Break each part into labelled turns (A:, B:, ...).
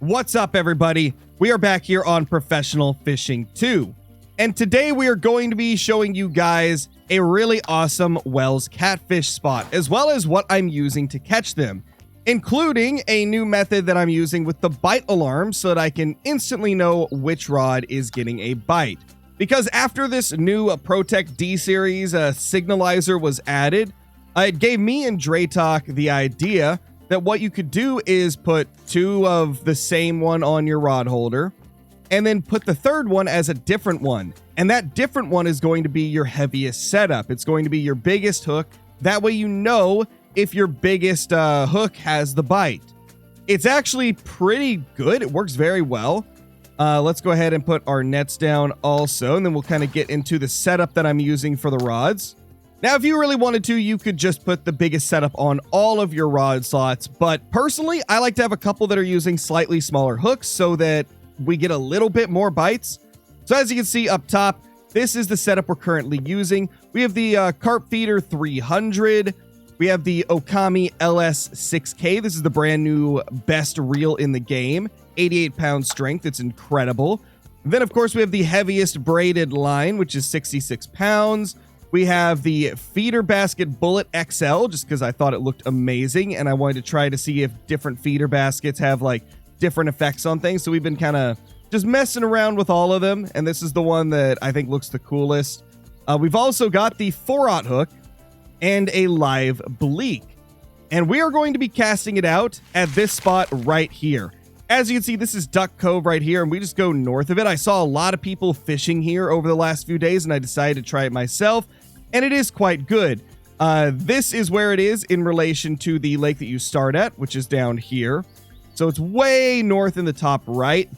A: What's up, everybody? We are back here on Professional Fishing 2, and today we are going to be showing you guys a really awesome Wels Catfish spot, as well as what I'm using to catch them, including a new method that I'm using with the bite alarm so that I can instantly know which rod is getting a bite. Because after this new Protect D series signalizer was added, it gave me and Draytalk the idea that what you could do is put two of the same one on your rod holder and then put the third one as a different one. And that different one is going to be your heaviest setup. It's going to be your biggest hook. That way you know if your biggest hook has the bite. It's actually pretty good. It works very well. Let's go ahead and put our nets down also, and then we'll kind of get into the setup that I'm using for the rods. Now, if you really wanted to, you could just put the biggest setup on all of your rod slots, but personally, I like to have a couple that are using slightly smaller hooks so that we get a little bit more bites. So as you can see up top, this is the setup we're currently using. We have the Carp Feeder 300. We have the Okami LS6K. This is the brand new best reel in the game. 88-pound strength. It's incredible. And then, of course, we have the heaviest braided line, which is 66 pounds. We have the Feeder Basket Bullet XL, just because I thought it looked amazing, and I wanted to try to see if different feeder baskets have, like, different effects on things. So we've been kind of just messing around with all of them, and this is the one that I think looks the coolest. We've also got the 4/0 hook and a live bleak, and we are going to be casting it out at this spot right here. As you can see, this is Duck Cove right here, and we just go north of it. I saw a lot of people fishing here over the last few days, and I decided to try it myself, and it is quite good. This is where it is in relation to the lake that you start at, which is down here. So it's way north in the top right.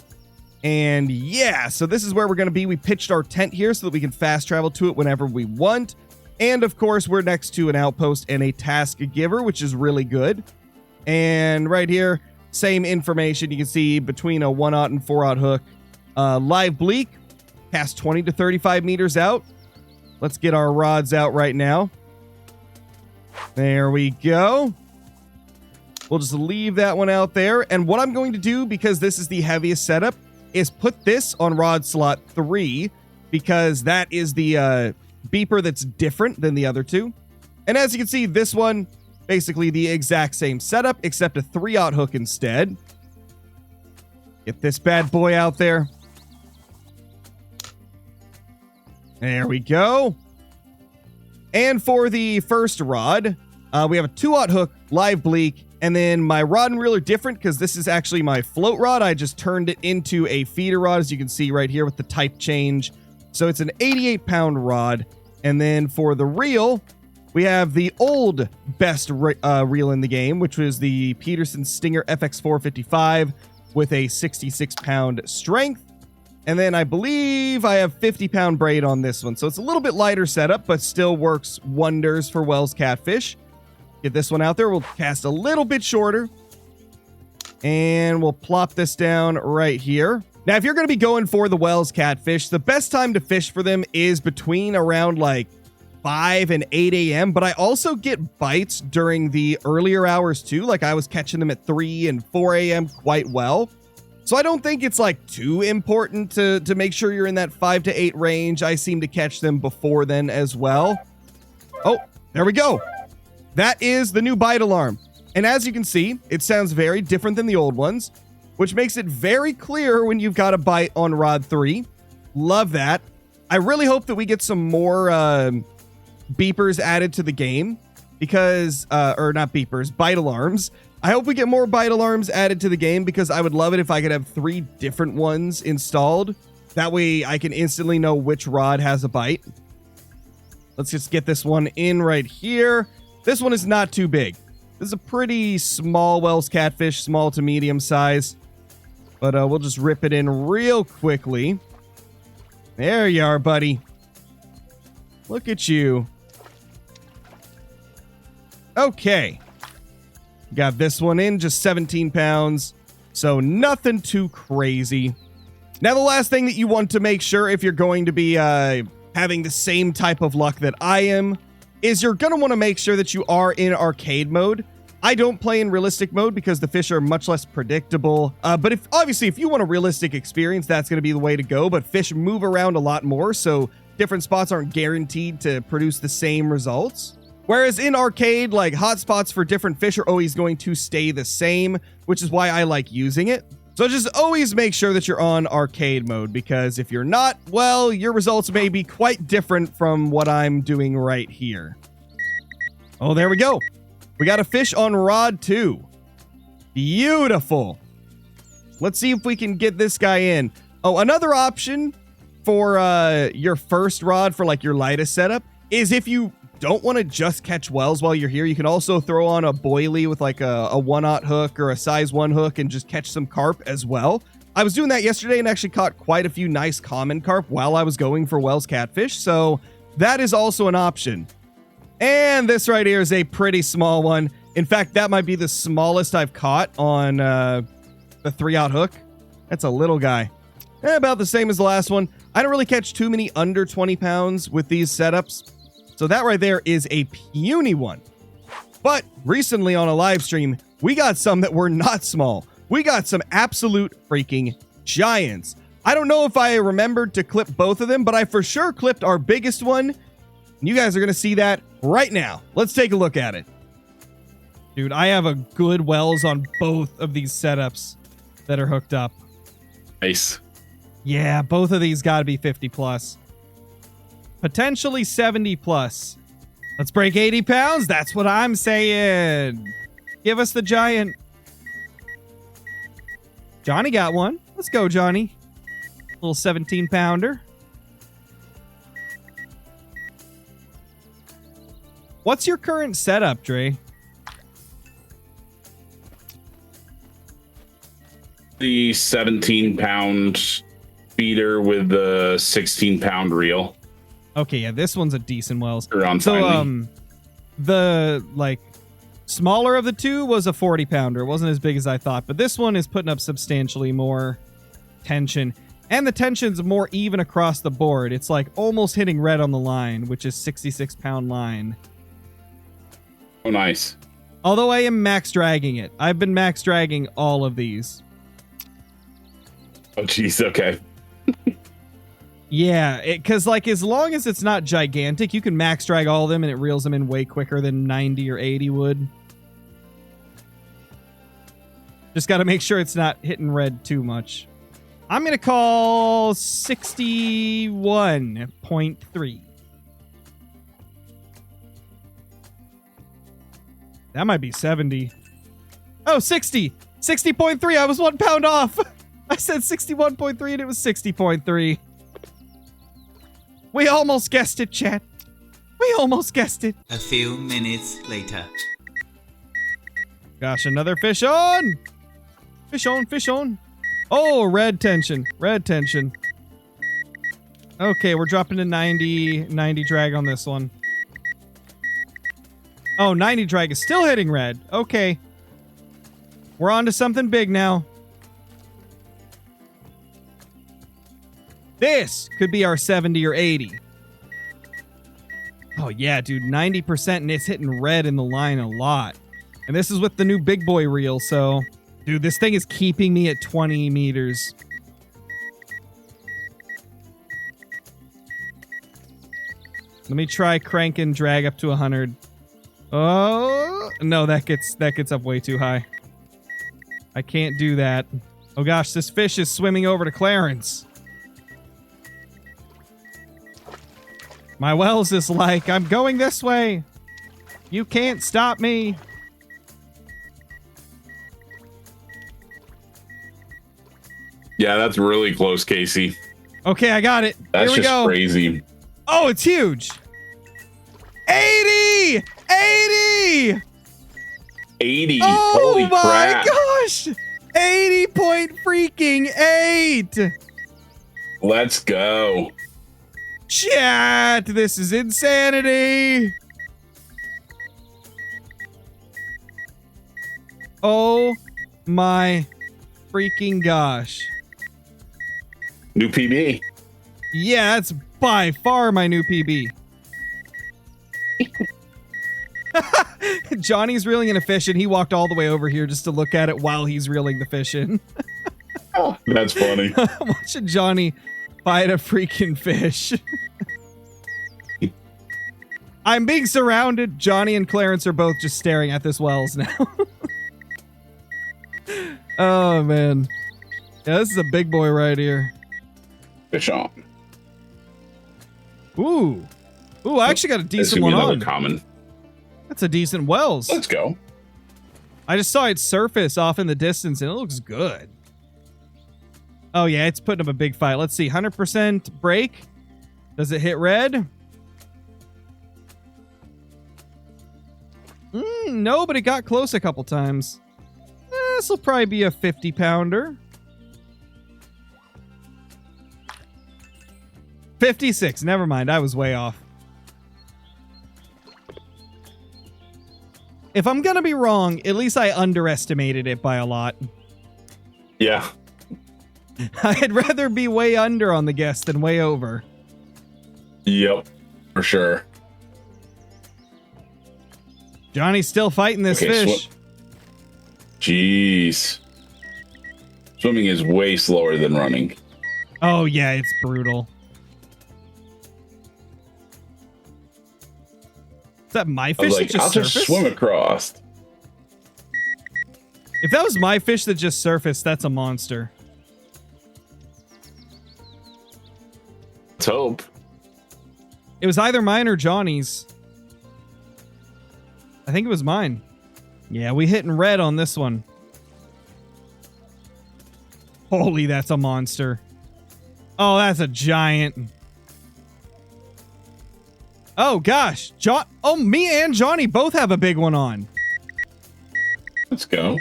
A: And yeah, so this is where we're going to be. We pitched our tent here so that we can fast travel to it whenever we want. And of course, we're next to an outpost and a task giver, which is really good. And right here, same information. You can see between a 1/0 and 4/0 hook. Live bleak, cast 20 to 35 meters out. Let's get our rods out right now. There we go. We'll just leave that one out there. And what I'm going to do, because this is the heaviest setup, is put this on rod slot 3, because that is the beeper that's different than the other two. And as you can see, this one, basically the exact same setup, except a 3/0 hook instead. Get this bad boy out there. There we go. And for the first rod, we have a 2/0 hook, live bleak, and then my rod and reel are different because this is actually my float rod. I just turned it into a feeder rod, as you can see right here with the type change. So it's an 88-pound rod. And then for the reel, we have the old best reel in the game, which was the Peterson Stinger FX455 with a 66-pound strength. And then I believe I have 50-pound braid on this one. So it's a little bit lighter setup, but still works wonders for Wels Catfish. Get this one out there. We'll cast a little bit shorter. And we'll plop this down right here. Now, if you're going to be going for the Wels Catfish, the best time to fish for them is between around like 5 and 8 a.m. But I also get bites during the earlier hours too. Like I was catching them at 3 and 4 a.m. quite well. So I don't think it's like too important to make sure you're in that 5 to 8 range. I seem to catch them before then as well. Oh, there we go. That is the new bite alarm. And as you can see, it sounds very different than the old ones, which makes it very clear when you've got a bite on rod 3. Love that. I really hope that we get some more beepers added to the game because, or not beepers, bite alarms. I hope we get more bite alarms added to the game because I would love it if I could have 3 different ones installed. That way I can instantly know which rod has a bite. Let's just get this one in right here. This one is not too big. This is a pretty small Wels Catfish, small to medium size. But we'll just rip it in real quickly. There you are, buddy. Look at you. Okay. Got this one in, just 17 pounds. So nothing too crazy. Now, the last thing that you want to make sure if you're going to be having the same type of luck that I am is you're going to want to make sure that you are in arcade mode. I don't play in realistic mode because the fish are much less predictable. But obviously, if you want a realistic experience, that's going to be the way to go. But fish move around a lot more, so different spots aren't guaranteed to produce the same results. Whereas in arcade, like hotspots for different fish are always going to stay the same, which is why I like using it. So just always make sure that you're on arcade mode, because if you're not, well, your results may be quite different from what I'm doing right here. Oh, there we go. We got a fish on rod 2. Beautiful. Let's see if we can get this guy in. Oh, another option for your first rod for like your lightest setup is if you don't want to just catch whales while you're here, you can also throw on a boilie with like a 1/0 hook or a size 1 hook and just catch some carp as well. I was doing that yesterday and actually caught quite a few nice common carp while I was going for Wels Catfish, so that is also an option. And this right here is a pretty small one. In fact, that might be the smallest I've caught on the 3/0 hook. That's a little guy. About the same as the last one. I don't really catch too many under 20 pounds with these setups. So that right there is a puny one. But recently on a live stream, we got some that were not small. We got some absolute freaking giants. I don't know if I remembered to clip both of them, but I for sure clipped our biggest one. You guys are going to see that right now. Let's take a look at it. Dude, I have a good Wels on both of these setups that are hooked up.
B: Nice.
A: Yeah, both of these got to be 50 plus. Potentially 70 plus. Let's break 80 pounds. That's what I'm saying. Give us the giant. Johnny got one. Let's go, Johnny. Little 17 pounder. What's your current setup, Dre?
B: The 17-pound feeder with the 16-pound reel.
A: Okay, yeah, this one's a decent Wels.
B: So,
A: the like smaller of the two was a 40 pounder. It wasn't as big as I thought, but this one is putting up substantially more tension. And the tension's more even across the board. It's like almost hitting red on the line, which is 66-pound line.
B: Oh, nice.
A: Although I am max dragging it. I've been max dragging all of these.
B: Oh, jeez. Okay.
A: Yeah, because like as long as it's not gigantic, you can max drag all of them and it reels them in way quicker than 90 or 80 would. Just got to make sure it's not hitting red too much. I'm going to call 61.3. That might be 70. Oh, 60. 60.3. I was 1 pound off. I said 61.3 and it was 60.3. We almost guessed it, chat. We almost guessed it.
C: A few minutes later.
A: Gosh, another fish on. Fish on, fish on. Oh, red tension. Red tension. Okay, we're dropping to 90 drag on this one. Oh, 90 drag is still hitting red. Okay. We're on to something big now. This could be our 70 or 80. Oh, yeah, dude. 90% and it's hitting red in the line a lot. And this is with the new big boy reel, so... Dude, this thing is keeping me at 20 meters. Let me try crank and drag up to 100. Oh, no, that gets up way too high. I can't do that. Oh gosh, this fish is swimming over to Clarence. My Wels is like, I'm going this way. You can't stop me.
B: Yeah, that's really close, Casey.
A: Okay, I got it.
B: That's
A: Here we
B: just
A: go.
B: crazy.
A: Oh, it's huge. 80! 80!
B: 80.
A: Oh
B: Holy
A: my
B: crap.
A: gosh! 80.8!
B: Let's go.
A: Chat, this is insanity. Oh my freaking gosh.
B: New PB.
A: Yeah, that's by far my new PB. Johnny's reeling in a fish, and he walked all the way over here just to look at it while he's reeling the fish in.
B: Oh, that's funny.
A: Watching Johnny fight a freaking fish. I'm being surrounded. Johnny and Clarence are both just staring at this Wels now. Oh, man. Yeah, this is a big boy right here.
B: Fish on.
A: Ooh. Ooh, I actually got a
B: This
A: decent
B: could be
A: one
B: another
A: on.
B: common.
A: That's a decent Wels.
B: Let's go.
A: I just saw it surface off in the distance, and it looks good. Oh, yeah, it's putting up a big fight. Let's see. 100% break. Does it hit red? No, but it got close a couple times. This will probably be a 50-pounder. 56. Never mind. I was way off. If I'm going to be wrong, at least I underestimated it by a lot.
B: Yeah.
A: I'd rather be way under on the guess than way over.
B: Yep. For sure.
A: Johnny's still fighting this fish.
B: Jeez. Swimming is way slower than running.
A: Oh, yeah, it's brutal. Is that my
B: I
A: fish
B: was
A: that
B: like,
A: just
B: I'll
A: surfaced?
B: just swim across.
A: If that was my fish that just surfaced, that's a monster.
B: Let's hope.
A: It was either mine or Johnny's. I think it was mine. Yeah, we hitting red on this one. Holy, that's a monster. Oh, that's a giant. Oh, gosh. Oh, me and Johnny both have a big one on.
B: Let's go.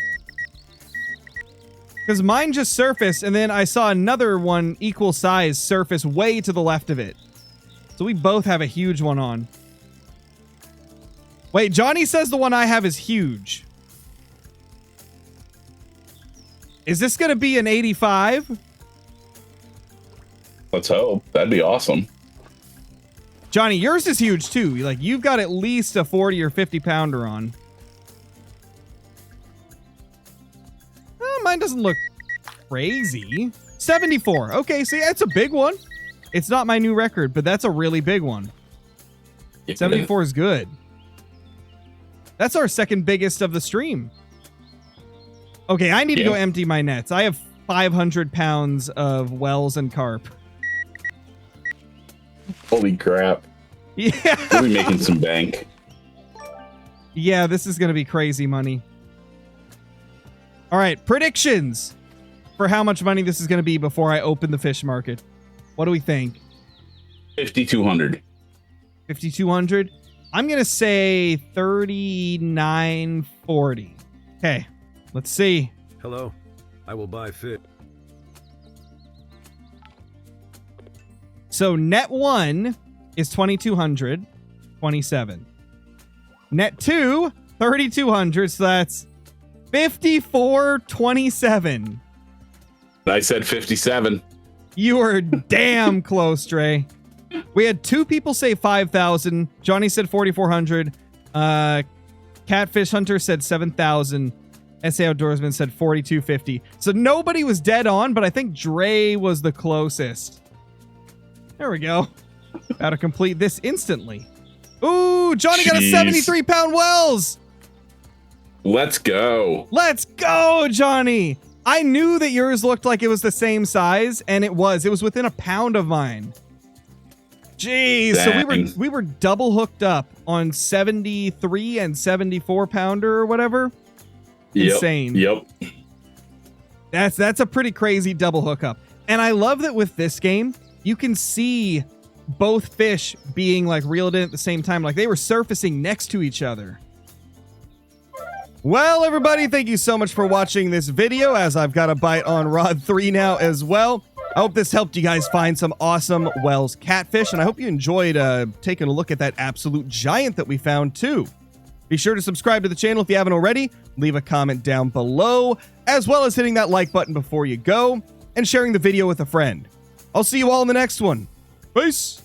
A: Because mine just surfaced, and then I saw another one equal size surface way to the left of it. So we both have a huge one on. Wait, Johnny says the one I have is huge. Is this going to be an 85?
B: Let's hope. That'd be awesome.
A: Johnny, yours is huge too. Like, you've got at least a 40 or 50 pounder on. Mine doesn't look crazy. 74. Okay, see, that's a big one. It's not my new record, but that's a really big one. 74 is good. That's our second biggest of the stream. Okay, I need to go empty my nets. I have 500 pounds of Wels and carp.
B: Holy crap.
A: Yeah.
B: We'll be making some bank.
A: Yeah, this is going to be crazy money. All right, predictions for how much money this is going to be before I open the fish market. What do we think?
B: 5,200.
A: 5,200? I'm going to say 3,940. Okay, let's see.
D: Hello, I will buy fish.
A: So net 1 is 2,200, 27. Net 2, 3,200, so that's 5,427.
B: I said 57.
A: You were damn close, Dre. We had 2 people say 5,000. Johnny said 4,400. Catfish Hunter said 7,000. SA Outdoorsman said 4,250. So nobody was dead on, but I think Dre was the closest. There we go. About to complete this instantly. Ooh, Johnny got a 73-pound Wels.
B: Let's go.
A: Let's go, Johnny. I knew that yours looked like it was the same size, and it was. It was within a pound of mine. Jeez.
B: Dang.
A: So we were double hooked up on 73 and 74 pounder or whatever. Insane.
B: Yep.
A: That's a pretty crazy double hookup. And I love that with this game, you can see both fish being like reeled in at the same time. Like they were surfacing next to each other. Well, everybody, thank you so much for watching this video, as I've got a bite on Rod 3 now as well. I hope this helped you guys find some awesome Wels catfish, and I hope you enjoyed taking a look at that absolute giant that we found too. Be sure to subscribe to the channel if you haven't already, leave a comment down below, as well as hitting that like button before you go, and sharing the video with a friend. I'll see you all in the next one. Peace!